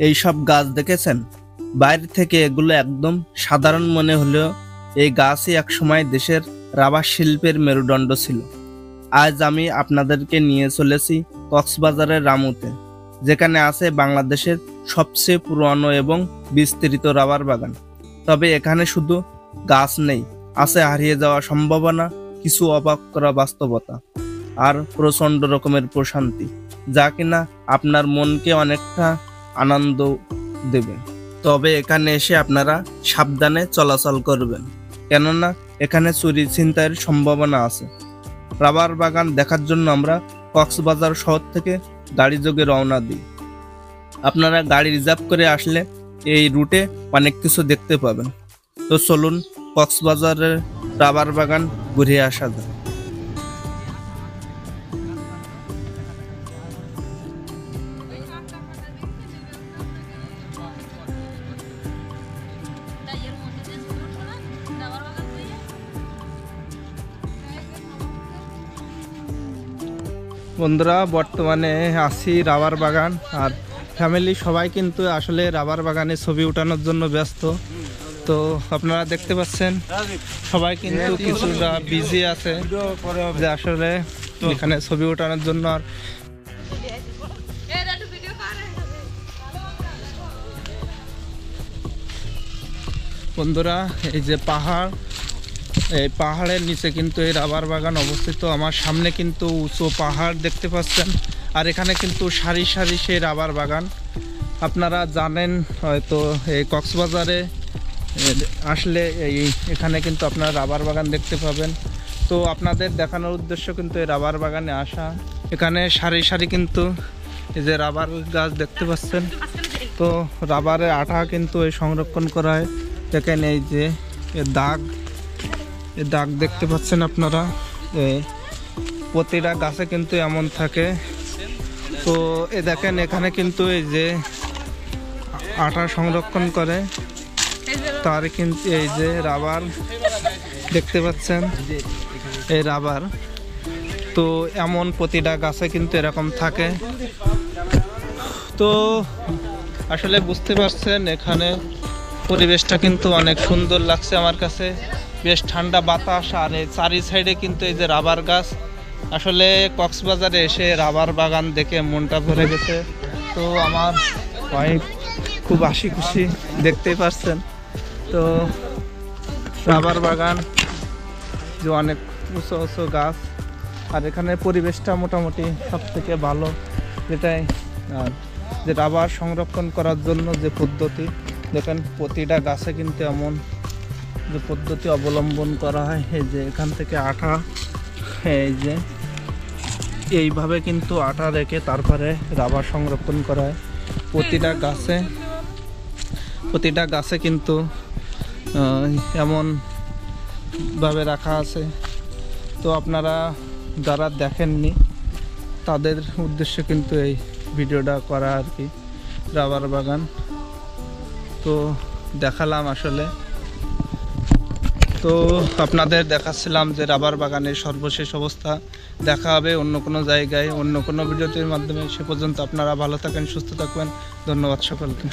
এই সব গাছ দেখেছেন? বাইরে থেকে এগুলো একদম সাধারণ মনে হলেও এই গাছই একসময় দেশের রাবার শিল্পের মেরুদণ্ড ছিল। আজ আমি আপনাদেরকে নিয়ে চলেছি কক্সবাজারের রামুতে, যেখানে আছে বাংলাদেশের সবচেয়ে পুরনো এবং বিস্তৃত রাবার বাগান। তবে এখানে শুধু গাছ নেই, আছে হারিয়ে যাওয়া সম্ভাবনা, কিছু অবাক করা বাস্তবতা আর প্রচণ্ড রকমের প্রশান্তি, যা কিনা আপনার মনকে অনেকটা আনন্দ দেবে। তবে এখানে এসে আপনারা সাবধানে চলাচল করবেন, কেননা এখানে চুরি ছিনতাইয়ের সম্ভাবনা আছে। রাবার বাগান দেখার জন্য আমরা কক্সবাজার শহর থেকে গাড়ি যোগে রওনা দিই। আপনারা গাড়ি রিজার্ভ করে আসলে এই রুটে অনেক কিছু দেখতে পাবেন। তো চলুন কক্সবাজারের রাবার বাগান ঘুরে আসা যায়। বন্ধুরা, বর্তমানে আছি রাবার বাগান, আর ফ্যামিলি সবাই কিন্তু আসলে রাবার বাগানে ছবি ওঠানোর জন্য ব্যস্ত। তো আপনারা দেখতে পাচ্ছেন সবাই কিন্তু কিছুটা বিজি আছে, যে আসলে এখানে ছবি ওঠানোর জন্য। আর বন্ধুরা, এই যে পাহাড়, এই পাহাড়ের নিচে কিন্তু এই রাবার বাগান অবস্থিত। আমার সামনে কিন্তু উঁচু পাহাড় দেখতে পাচ্ছেন, আর এখানে কিন্তু সারি সারি সেই রাবার বাগান। আপনারা জানেন হয়তো এই কক্সবাজারে আসলে এখানে কিন্তু আপনারা রাবার বাগান দেখতে পাবেন। তো আপনাদের দেখানোর উদ্দেশ্য কিন্তু এই রাবার বাগানে আসা। এখানে সারি সারি কিন্তু এই যে রাবার গাছ দেখতে পাচ্ছেন। তো রাবারের আঠা কিন্তু এই সংরক্ষণ করা হয়। দেখেন এই যে দাগ দেখতে পাচ্ছেন আপনারা, প্রতিটা গাছে কিন্তু এমন থাকে। তো দেখেন এখানে কিন্তু এই যে আঠা সংরক্ষণ করে, তার কিন্তু এই যে রাবার দেখতে পাচ্ছেন, এই রাবার। তো এমন প্রতিটা গাছে কিন্তু এরকম থাকে। তো আসলে বুঝতে পারছেন এখানে পরিবেশটা কিন্তু অনেক সুন্দর লাগছে আমার কাছে, বেশ ঠান্ডা বাতাস, আর এই চারি সাইডে কিন্তু এই যে রাবার গাছ। আসলে কক্সবাজারে এসে রাবার বাগান দেখে মনটা ভরে গেছে। তো আমার ওয়াইফ খুব হাসি খুশি, দেখতেই পাচ্ছেন। তো রাবার বাগান যে অনেক উঁচু উঁচু গাছ, আর এখানে পরিবেশটা মোটামুটি সব থেকে ভালো, যেটাই। আর যে রাবার সংরক্ষণ করার জন্য যে পদ্ধতি, দেখেন প্রতিটা গাছে কিন্তু এমন যে পদ্ধতি অবলম্বন করা হয়। এই যে এখান থেকে আঠা, এই যে এইভাবে কিন্তু আঠা রেখে তারপরে রাবার সংরক্ষণ করা হয় প্রতিটা গাছে কিন্তু এমনভাবে রাখা আছে। তো আপনারা যারা দেখেননি তাদের উদ্দেশ্যে কিন্তু এই ভিডিওটা করা আর কি, রাবার বাগান তো দেখালাম আসলে। তো আপনাদের দেখাচ্ছিলাম যে রাবার বাগানের সর্বশেষ অবস্থা। দেখা হবে অন্য কোনো জায়গায়, অন্য কোনো ভিডিওটির মাধ্যমে। সে পর্যন্ত আপনারা ভালো থাকেন, সুস্থ থাকবেন। ধন্যবাদ সকলকে।